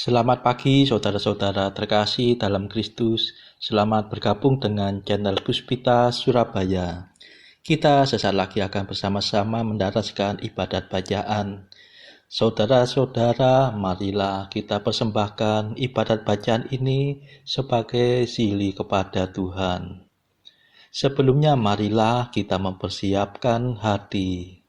Selamat pagi saudara-saudara terkasih dalam Kristus. Selamat bergabung dengan channel Puspita Surabaya. Kita sesaat lagi akan bersama-sama mendaraskan ibadat bacaan. Saudara-saudara, marilah kita persembahkan ibadat bacaan ini sebagai sili kepada Tuhan. Sebelumnya marilah kita mempersiapkan hati.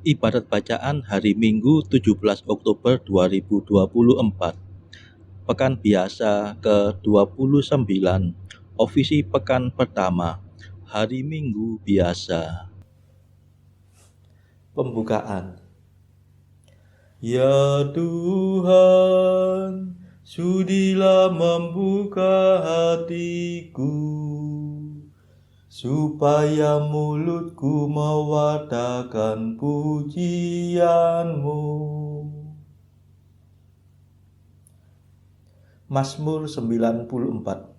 Ibadat bacaan hari Minggu 17 Oktober 2024. Pekan biasa ke-29, Ofisi pekan pertama, hari Minggu biasa. Pembukaan. Ya Tuhan, sudilah membuka hatiku, supaya mulutku mewartakan pujian-Mu. Mazmur 94.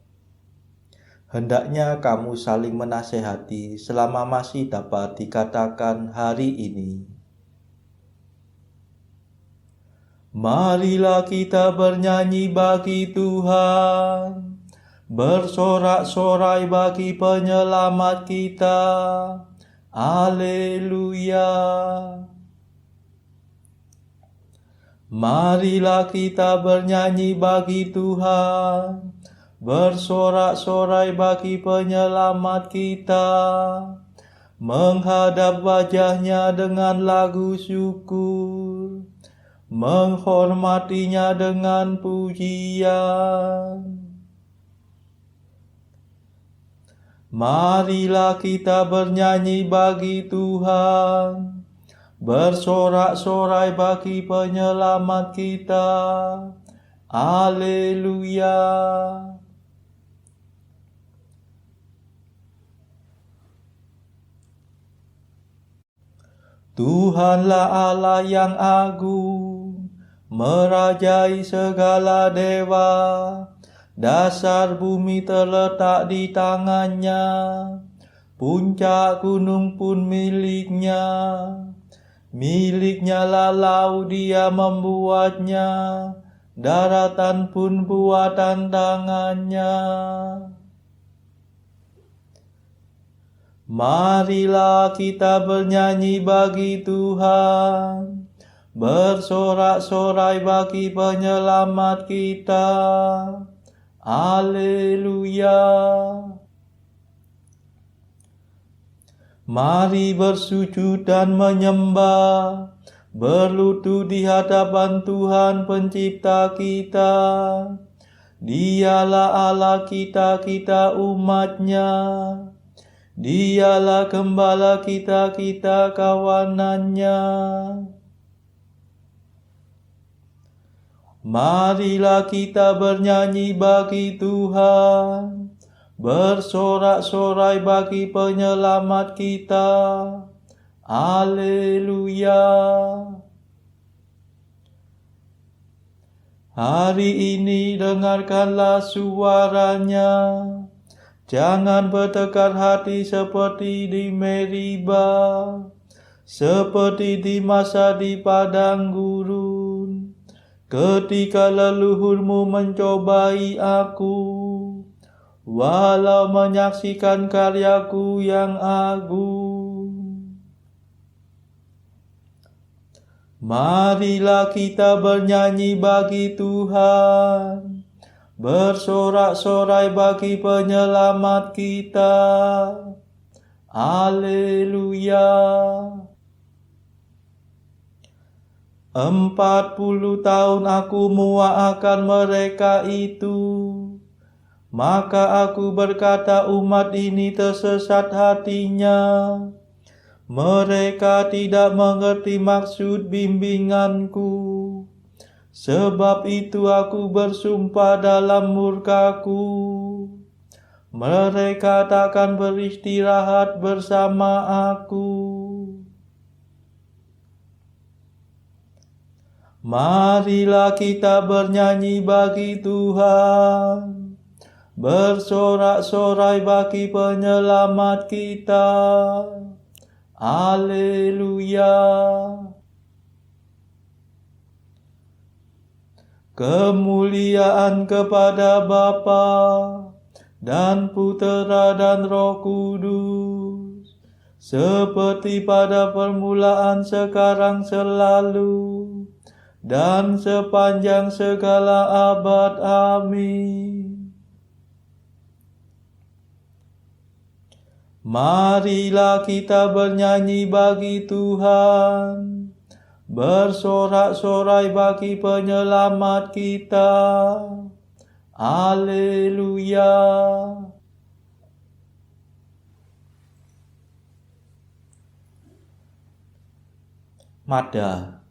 Hendaknya kamu saling menasehati selama masih dapat dikatakan hari ini. Marilah kita bernyanyi bagi Tuhan, bersorak-sorai bagi penyelamat kita. Haleluya. Marilah kita bernyanyi bagi Tuhan, bersorak-sorai bagi penyelamat kita, menghadap wajah-Nya dengan lagu syukur, menghormatinya dengan pujian. Marilah kita bernyanyi bagi Tuhan, bersorak-sorai bagi penyelamat kita. Haleluya. Tuhanlah Allah yang agung, merajai segala dewa. Dasar bumi terletak di tangan-Nya, puncak gunung pun milik-Nya. Milik-Nya lah laut, Dia membuatnya, daratan pun buatan tangan-Nya. Marilah kita bernyanyi bagi Tuhan, bersorak-sorai bagi penyelamat kita. Haleluya. Mari bersujud dan menyembah, berlutut di hadapan Tuhan Pencipta kita. Dialah Allah kita, kita umat-Nya. Dialah gembala kita, kita kawanan-Nya. Marilah kita bernyanyi bagi Tuhan, bersorak-sorai bagi penyelamat kita. Haleluya. Hari ini dengarkanlah suara-Nya. Jangan bertekad hati seperti di Meriba, seperti di masa di padang gurun, ketika leluhurmu mencobai aku, walau menyaksikan karyaku yang agung. Marilah kita bernyanyi bagi Tuhan, bersorak-sorai bagi penyelamat kita. Haleluya. 40 tahun aku muak akan mereka itu, maka aku berkata umat ini tersesat hatinya. Mereka tidak mengerti maksud bimbinganku. Sebab itu aku bersumpah dalam murkaku, mereka takkan beristirahat bersama aku. Marilah kita bernyanyi bagi Tuhan, bersorak-sorai bagi penyelamat kita. Haleluya. Kemuliaan kepada Bapa dan Putera dan Roh Kudus, seperti pada permulaan, sekarang, selalu, dan sepanjang segala abad. Amin. Marilah kita bernyanyi bagi Tuhan, bersorak-sorai bagi penyelamat kita. Haleluya. Mada.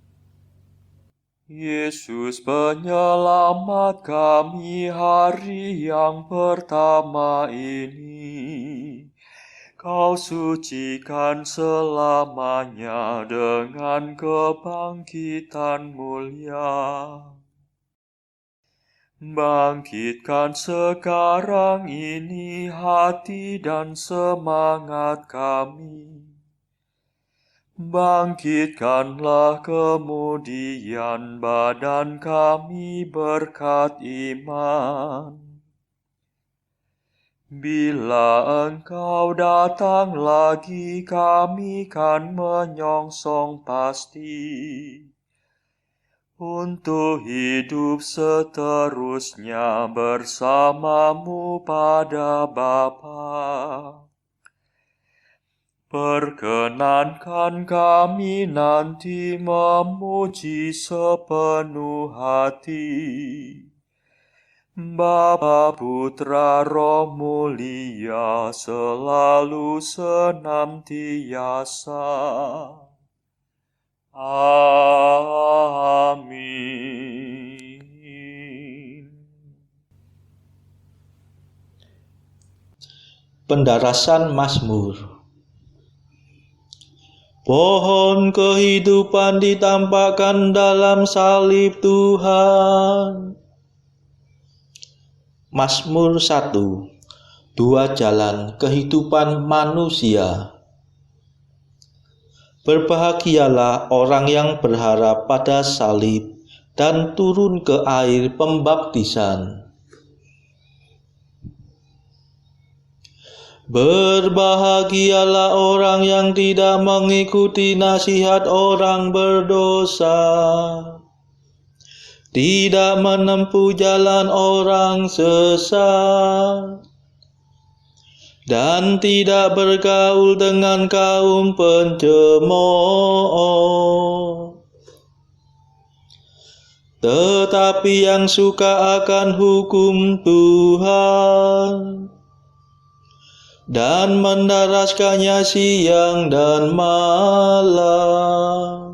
Yesus penyelamat kami hari yang pertama ini, Kau sucikan selamanya dengan kebangkitan mulia. Bangkitkan sekarang ini hati dan semangat kami. Bangkitkanlah kemudian badan kami berkat iman. Bila Engkau datang lagi, kami kan menyongsong pasti untuk hidup seterusnya bersamamu pada Bapa. Perkenankan kami nanti memuji sepenuh hati Bapa, Putra, Roh mulia, selalu senantiasa. Amin. Pendarasan Mazmur. Pohon kehidupan ditampakkan dalam salib Tuhan. Mazmur 1. Dua jalan kehidupan manusia. Berbahagialah orang yang berharap pada salib dan turun ke air pembaptisan. Berbahagialah orang yang tidak mengikuti nasihat orang berdosa, tidak menempuh jalan orang sesat, dan tidak bergaul dengan kaum pencemooh. Tetapi yang suka akan hukum Tuhan dan mendaraskannya siang dan malam.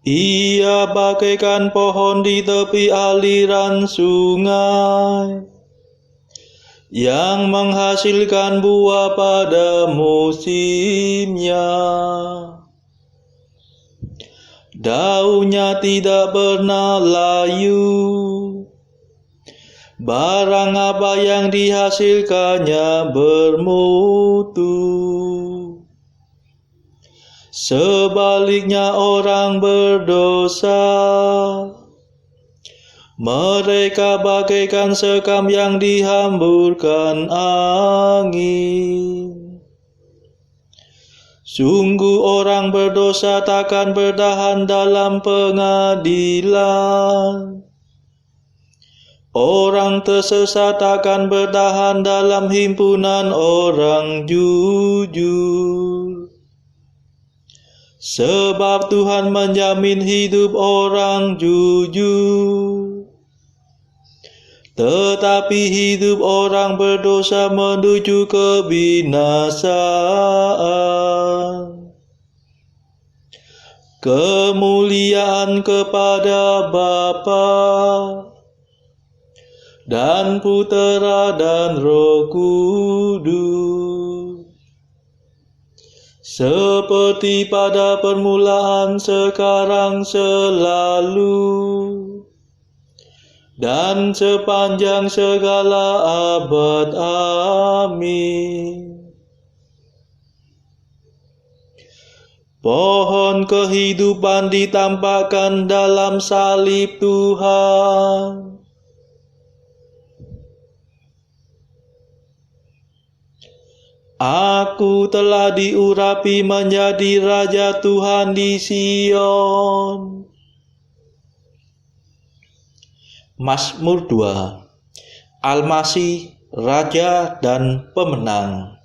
Ia bagaikan pohon di tepi aliran sungai, yang menghasilkan buah pada musimnya. Daunnya tidak pernah layu. Barang apa yang dihasilkannya bermutu. Sebaliknya orang berdosa, mereka bagaikan sekam yang dihamburkan angin. Sungguh orang berdosa takkan bertahan dalam pengadilan. Orang tersesat akan bertahan dalam himpunan orang jujur. Sebab Tuhan menjamin hidup orang jujur, tetapi hidup orang berdosa menuju kebinasaan. Kemuliaan kepada Bapa dan Putera dan Roh Kudus, seperti pada permulaan, sekarang, selalu, dan sepanjang segala abad. Amin. Pohon kehidupan ditampakkan dalam salib Tuhan. Aku telah diurapi menjadi Raja Tuhan di Sion. Mazmur 2. Al-Masih, Raja dan Pemenang.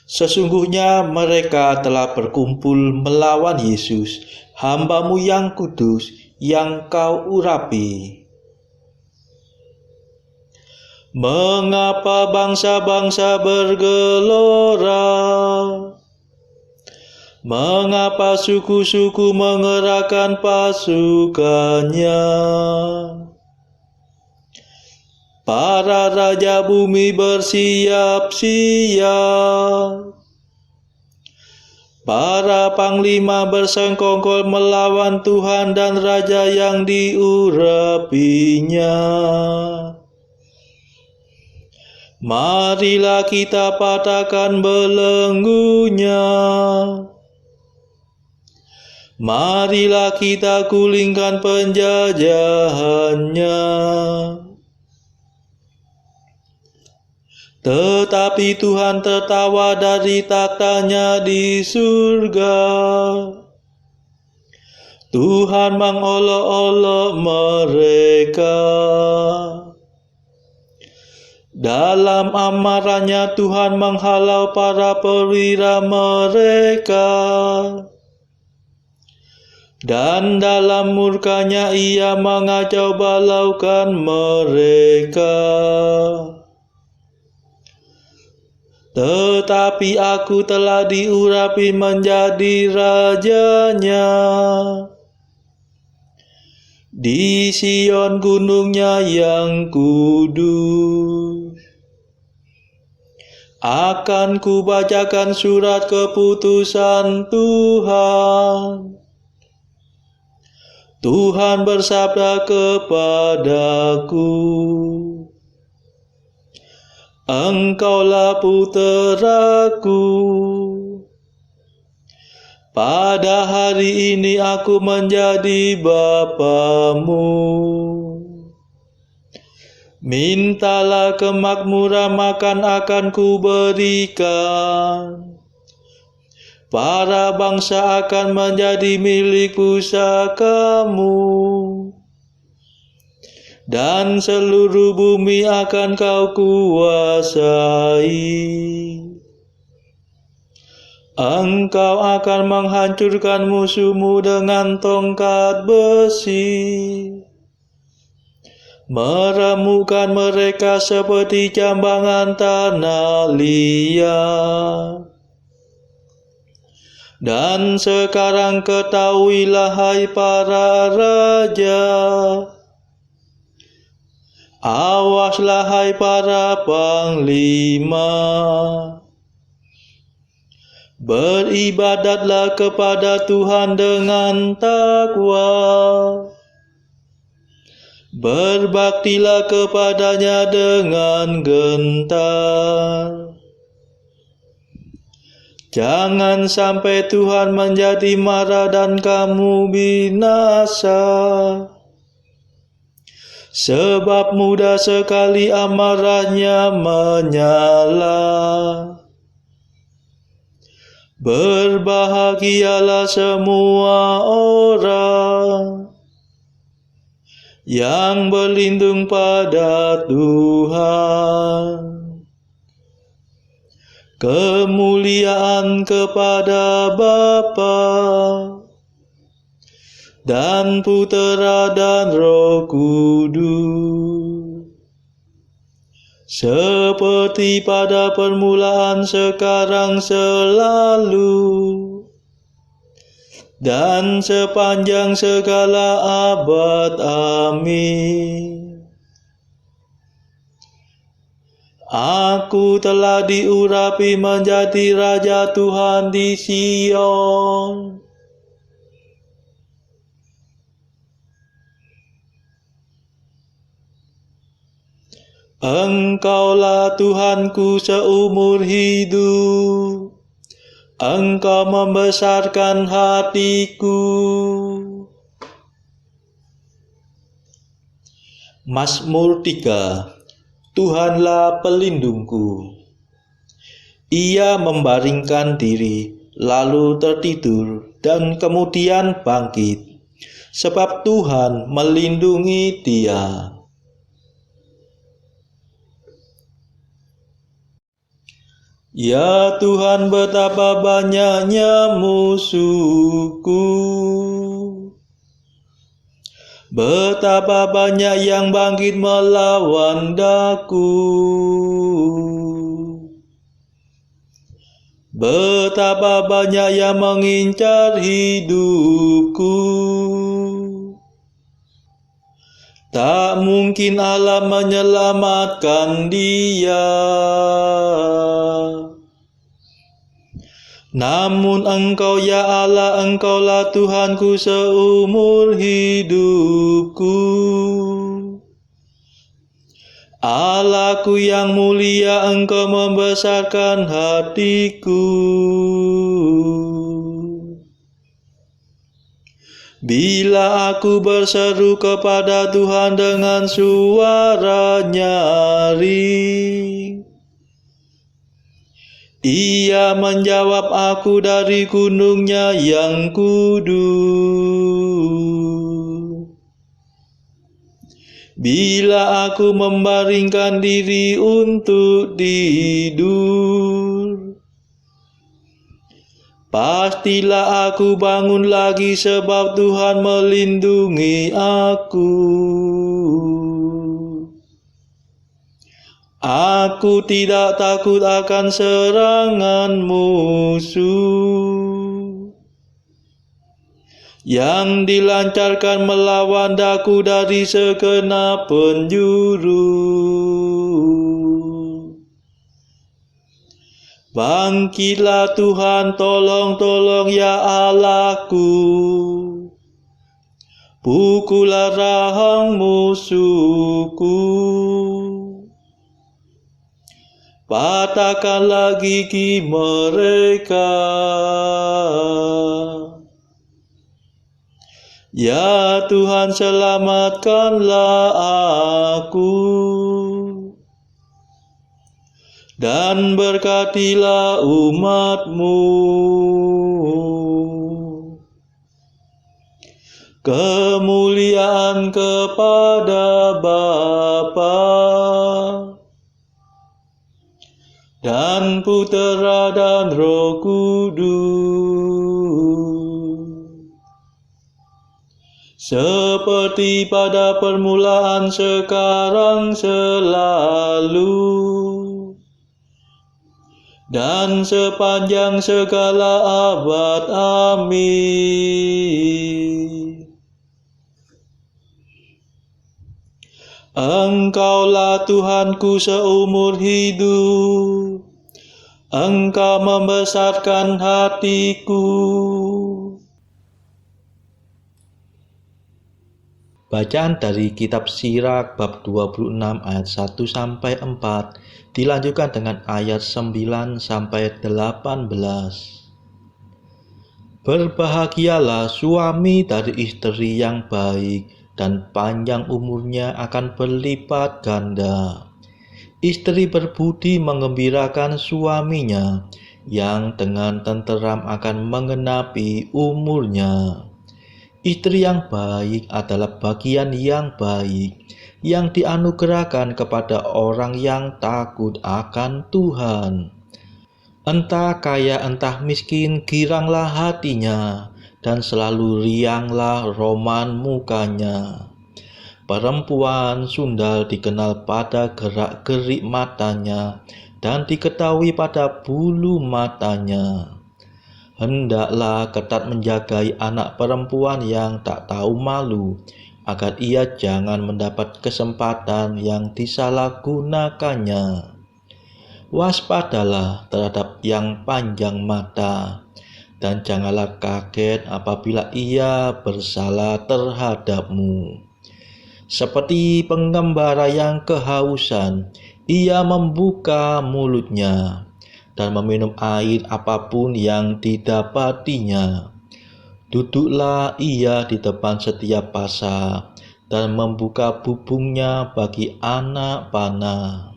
Sesungguhnya mereka telah berkumpul melawan Yesus, hamba-Mu yang kudus, yang Kau urapi. Mengapa bangsa-bangsa bergelora? Mengapa suku-suku mengerahkan pasukannya? Para raja bumi bersiap-siap. Para panglima bersengkongkol melawan Tuhan dan Raja yang diurapinya. Marilah kita patahkan belenggunya. Marilah kita gulingkan penjajahannya. Tetapi Tuhan tertawa dari takhta-Nya di surga. Tuhan mengolok-olok mereka. Dalam amarahnya Tuhan menghalau para perwira mereka. Dan dalam murkanya Ia mengacau balaukan mereka. Tetapi aku telah diurapi menjadi rajanya. Di Sion gunungnya yang kudus. Akan kubacakan surat keputusan Tuhan. Tuhan bersabda kepadaku, Engkaulah puteraku. Pada hari ini aku menjadi bapamu. Mintalah kemakmuran, makan akan kuberikan. Para bangsa akan menjadi milik pusakamu. Dan seluruh bumi akan kau kuasai. Engkau akan menghancurkan musuhmu dengan tongkat besi. Meremukkan mereka seperti jambangan tanah liat. Dan sekarang ketahuilah hai para raja. Awaslah hai para panglima. Beribadatlah kepada Tuhan dengan takwa. Berbaktilah kepada-Nya dengan gentar. Jangan sampai Tuhan menjadi marah dan kamu binasa. Sebab mudah sekali amarahnya menyala. Berbahagialah semua orang yang berlindung pada Tuhan. Kemuliaan kepada Bapa dan Putera dan Roh Kudus, seperti pada permulaan, sekarang, selalu, dan sepanjang segala abad. Amin. Aku telah diurapi menjadi Raja Tuhan di Sion. Engkaulah Tuhanku seumur hidup. Engkau membesarkan hatiku. Mazmur 3. Tuhanlah pelindungku. Ia membaringkan diri, lalu tertidur, dan kemudian bangkit. Sebab Tuhan melindungi dia. Ya Tuhan, betapa banyaknya musuhku. Betapa banyak yang bangkit melawan daku. Betapa banyak yang mengincar hidupku. Tak mungkin Allah menyelamatkan dia. Namun Engkau ya Allah, Engkaulah Tuhanku seumur hidupku. Allahku yang mulia, Engkau membesarkan hatiku. Bila aku berseru kepada Tuhan dengan suara nyaring, Ia menjawab aku dari gunungnya yang kudus. Bila aku membaringkan diri untuk tidur, pastilah aku bangun lagi sebab Tuhan melindungi aku. Aku tidak takut akan serangan musuh yang dilancarkan melawan daku dari segenap penjuru. Bangkitlah Tuhan, tolong ya Allahku. Pukullah rahang musuhku. Patahkanlah gigi mereka. Ya Tuhan, selamatkanlah aku. Dan berkatilah umat-Mu. Kemuliaan kepada Bapa dan Putera dan Roh Kudus, seperti pada permulaan, sekarang, selalu, dan sepanjang segala abad. Amin. Engkaulah Tuhanku seumur hidup. Engkau membesarkan hatiku. Bacaan dari kitab Sirach bab 26 ayat 1 sampai 4 dilanjutkan dengan ayat 9 sampai 18. Berbahagialah suami dari istri yang baik, dan panjang umurnya akan berlipat ganda. Istri berbudi mengembirakan suaminya, yang dengan tenteram akan menggenapi umurnya. Istri yang baik adalah bagian yang baik, yang dianugerahkan kepada orang yang takut akan Tuhan. Entah kaya entah miskin, giranglah hatinya, dan selalu rianglah roman mukanya. Perempuan sundal dikenal pada gerak-gerik matanya, dan diketahui pada bulu matanya. Hendaklah ketat menjagai anak perempuan yang tak tahu malu, agar ia jangan mendapat kesempatan yang disalahgunakannya. Waspadalah terhadap yang panjang mata, dan janganlah kaget apabila ia bersalah terhadapmu. Seperti pengembara yang kehausan, ia membuka mulutnya, dan meminum air apapun yang didapatinya. Duduklah ia di depan setiap pasar dan membuka bubungnya bagi anak panah.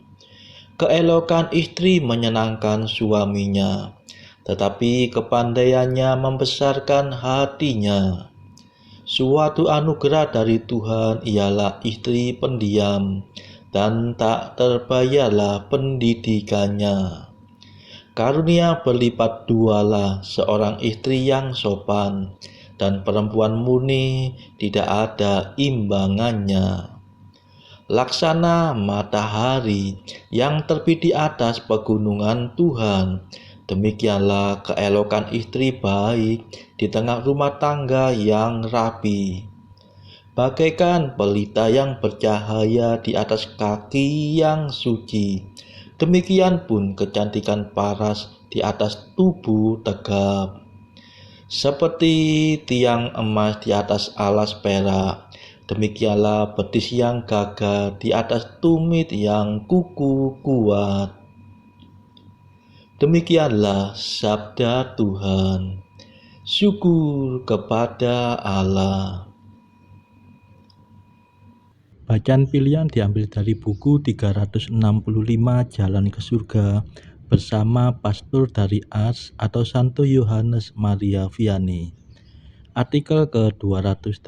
Keelokan istri menyenangkan suaminya, tetapi kepandaiannya membesarkan hatinya. Suatu anugerah dari Tuhan ialah istri pendiam, dan tak terbayarlah pendidikannya. Karunia berlipat dualah seorang istri yang sopan, dan perempuan murni tidak ada imbangannya. Laksana matahari yang terbit di atas pegunungan Tuhan, demikianlah keelokan istri baik di tengah rumah tangga yang rapi. Bagaikan pelita yang bercahaya di atas kaki yang suci, demikian pun kecantikan paras di atas tubuh tegap. Seperti tiang emas di atas alas perak, demikianlah betis yang gagah di atas tumit yang kuku kuat. Demikianlah sabda Tuhan. Syukur kepada Allah. Bacaan pilihan diambil dari buku 365 Jalan ke Surga bersama pastor dari Ars atau Santo Yohanes Maria Vianney. Artikel ke-287.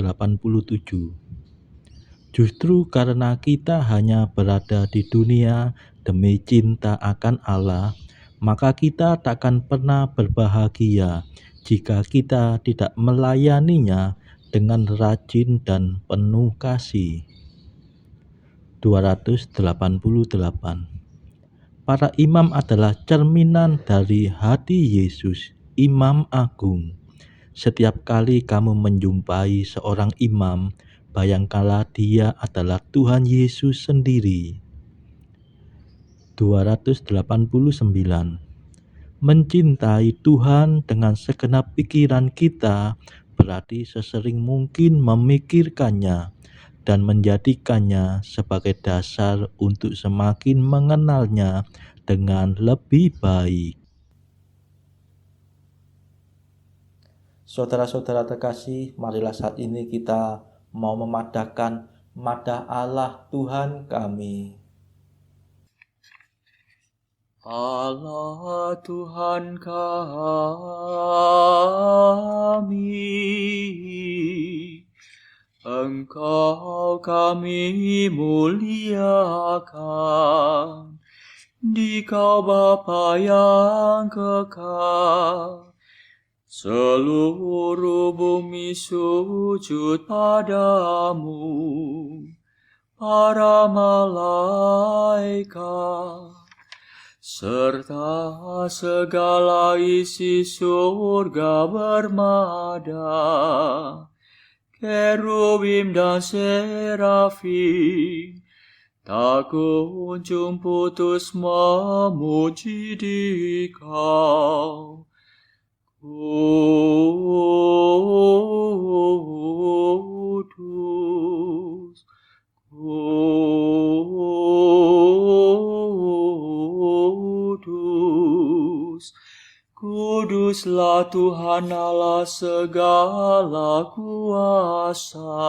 Justru karena kita hanya berada di dunia demi cinta akan Allah, maka kita takkan pernah berbahagia jika kita tidak melayaninya dengan rajin dan penuh kasih. 288. Para imam adalah cerminan dari hati Yesus, Imam Agung. Setiap kali kamu menjumpai seorang imam, bayangkanlah dia adalah Tuhan Yesus sendiri. 289. Mencintai Tuhan dengan segenap pikiran kita berarti sesering mungkin memikirkannya dan menjadikannya sebagai dasar untuk semakin mengenalnya dengan lebih baik. Saudara-saudara terkasih, marilah saat ini kita mau memadahkan madah Allah Tuhan kami. Allah Tuhan kami, Engkau kami muliakan, Dikau Bapa yang kekal. Seluruh bumi sujud padamu, para malaikat, serta segala isi surga bermada, kerubim dan serafim, tak kunjung putus memuji Dikau. Kudus, kudus, kuduslah Tuhan Allah segala kuasa.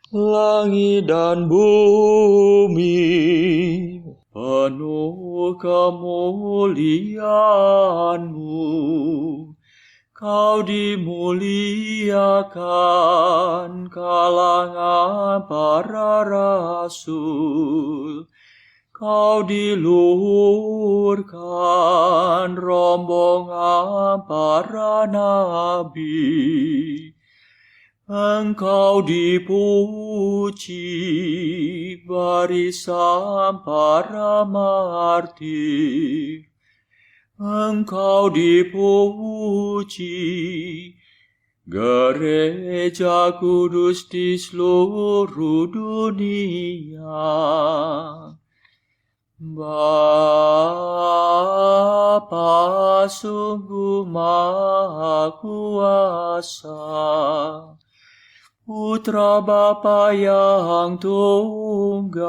Langit dan bumi penuh kemuliaan-Mu. Kau dimuliakan kalangan para rasul. Kau diluhurkan rombongan para nabi. Engkau dipuji barisan para martir. Engkau dipuji gereja kudus di seluruh dunia. Bapa sungguh Maha Kuasa, Putra Bapa yang tunggal,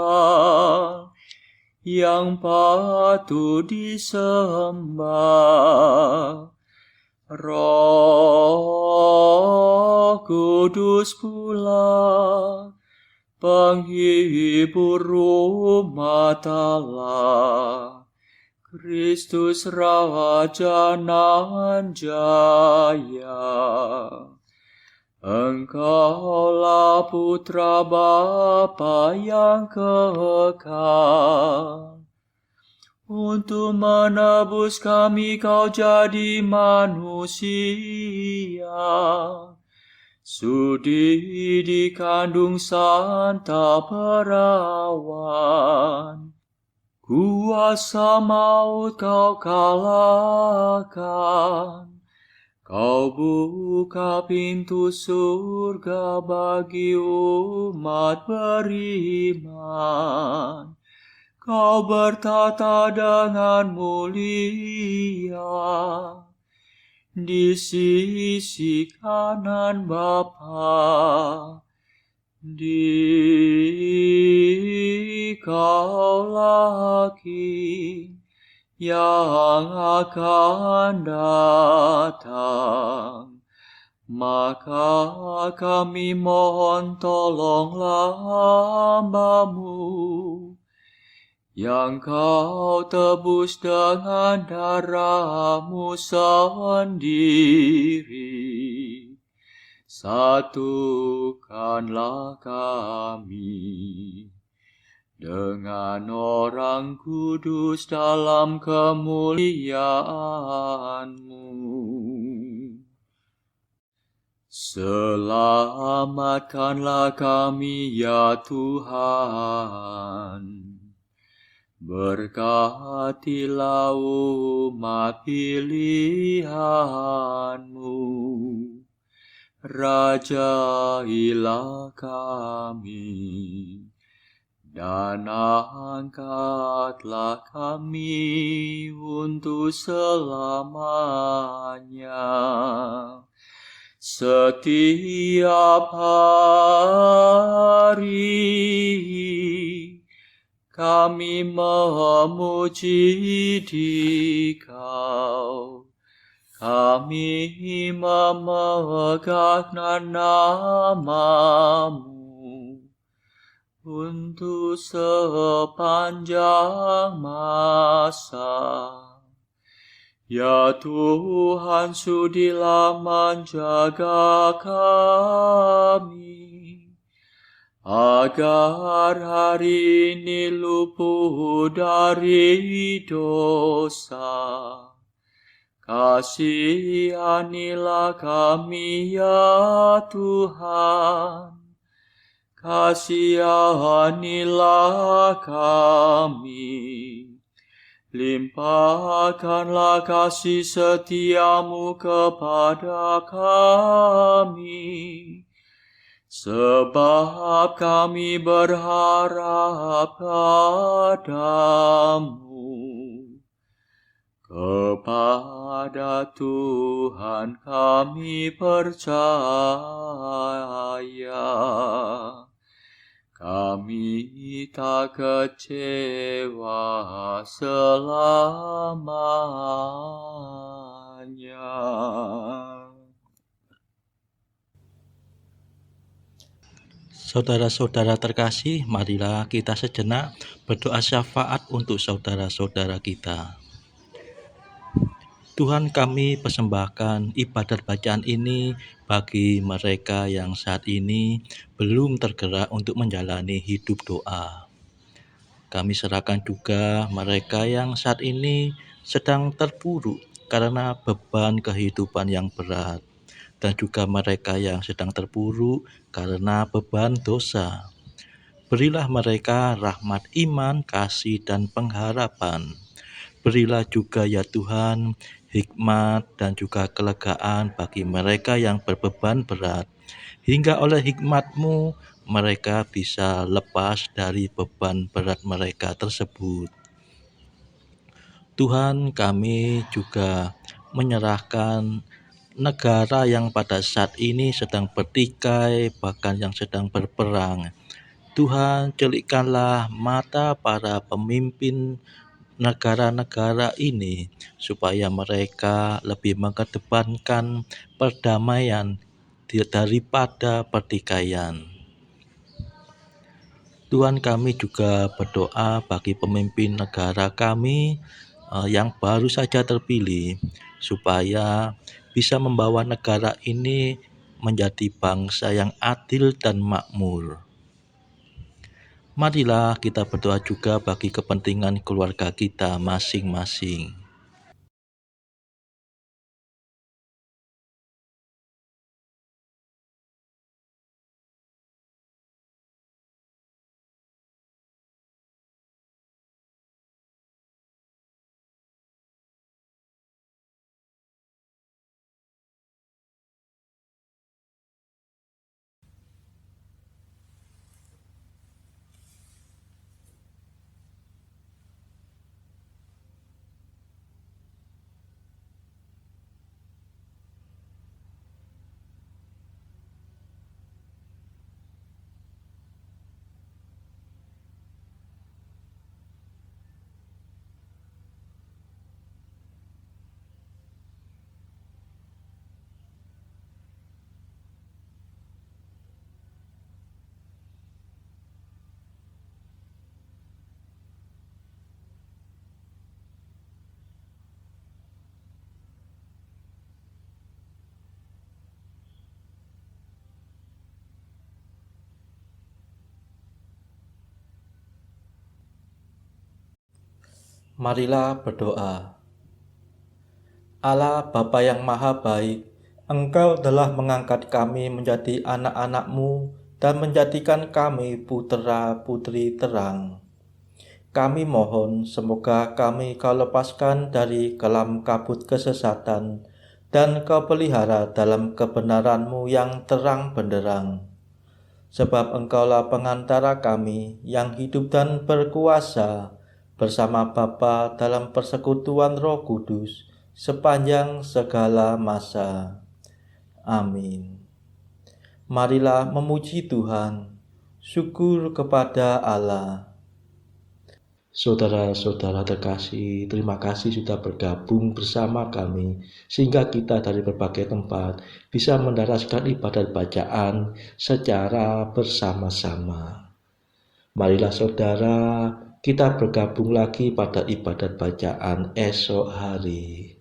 yang patut disembah. Roh Kudus pula, penghibur umat Allah, Kristus Raja nan jaya. Engkaulah Putra Bapa yang kekal. Untuk menebus kami kau jadi manusia. Sudi dikandung Santa Perawan. Kuasa maut kau kalahkan. Kau buka pintu surga bagi umat beriman. Kau bertata dengan mulia di sisi kanan Bapa. Dikaulah King yang akan datang. Maka kami mohon tolonglah hamba-Mu yang kau tebus dengan darah-Mu sendiri. Satukanlah kami dengan orang kudus dalam kemuliaan-Mu. Selamatkanlah kami ya Tuhan. Berkatilah umat pilihan-Mu. Rajailah kami. Dan angkatlah kami untuk selamanya. Setiap hari kami memuji Dikau. Kami memegang nama-Mu untuk sepanjang masa. Ya Tuhan, sudilah menjaga kami, agar hari ini luput dari dosa. Kasihanilah kami ya Tuhan. Kasihanilah kami, limpahkanlah kasih setia-Mu kepada kami, sebab kami berharap padamu. Kepada Tuhan kami percaya. Kami tak kecewa selamanya. Saudara-saudara terkasih, marilah kita sejenak berdoa syafaat untuk saudara-saudara kita. Tuhan, kami persembahkan ibadat bacaan ini bagi mereka yang saat ini belum tergerak untuk menjalani hidup doa. Kami serahkan juga mereka yang saat ini sedang terpuruk karena beban kehidupan yang berat, dan juga mereka yang sedang terpuruk karena beban dosa. Berilah mereka rahmat iman, kasih, dan pengharapan. Berilah juga ya Tuhan hikmat dan juga kelegaan bagi mereka yang berbeban berat, hingga oleh hikmat-Mu mereka bisa lepas dari beban berat mereka tersebut. Tuhan, kami juga menyerahkan negara yang pada saat ini sedang bertikai, bahkan yang sedang berperang, Tuhan, celikkanlah mata para pemimpin negara-negara ini supaya mereka lebih mengedepankan perdamaian daripada pertikaian. Tuhan, kami juga berdoa bagi pemimpin negara kami yang baru saja terpilih, supaya bisa membawa negara ini menjadi bangsa yang adil dan makmur. Marilah kita berdoa juga bagi kepentingan keluarga kita masing-masing. Marilah berdoa. Allah Bapa yang Maha Baik, Engkau telah mengangkat kami menjadi anak-anak-Mu dan menjadikan kami putra-putri terang. Kami mohon semoga kami Kau lepaskan dari kelam kabut kesesatan dan Kau pelihara dalam kebenaran-Mu yang terang benderang. Sebab Engkaulah pengantara kami yang hidup dan berkuasa bersama Bapa dalam persekutuan Roh Kudus sepanjang segala masa. Amin. Marilah memuji Tuhan. Syukur kepada Allah. Saudara-saudara terkasih, terima kasih sudah bergabung bersama kami, sehingga kita dari berbagai tempat bisa mendaraskan ibadat bacaan secara bersama-sama. Marilah saudara, kita bergabung lagi pada ibadat bacaan esok hari.